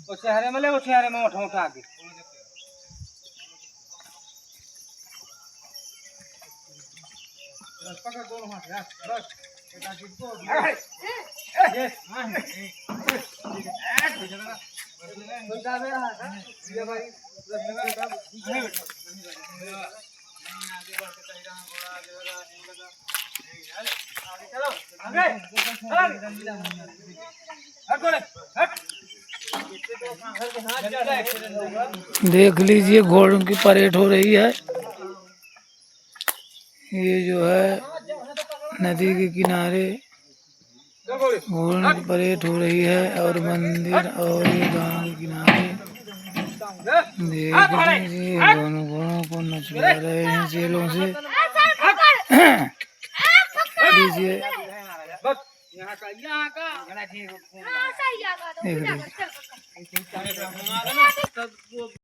वो चेहरे में ले, वो चेहरे में उठा उठा के पकड़ दोनों हाथ यार, बस बेटा जी को ये उनका मेरा हाथ है ये भाई आगे बढ़ते कहीं रहा घोड़ा आगे लगा आगे चलो आगे हट घोड़े हट। देख लीजिए घोड़ों की परेड हो रही है। ये जो है नदी के किनारे घोड़ों की परेड हो रही है और मंदिर और ये गांव के किनारे देख लीजिए दोनों घोड़ों को नचवा रहे हैं जेलों से। लीजिए देख लीजिए।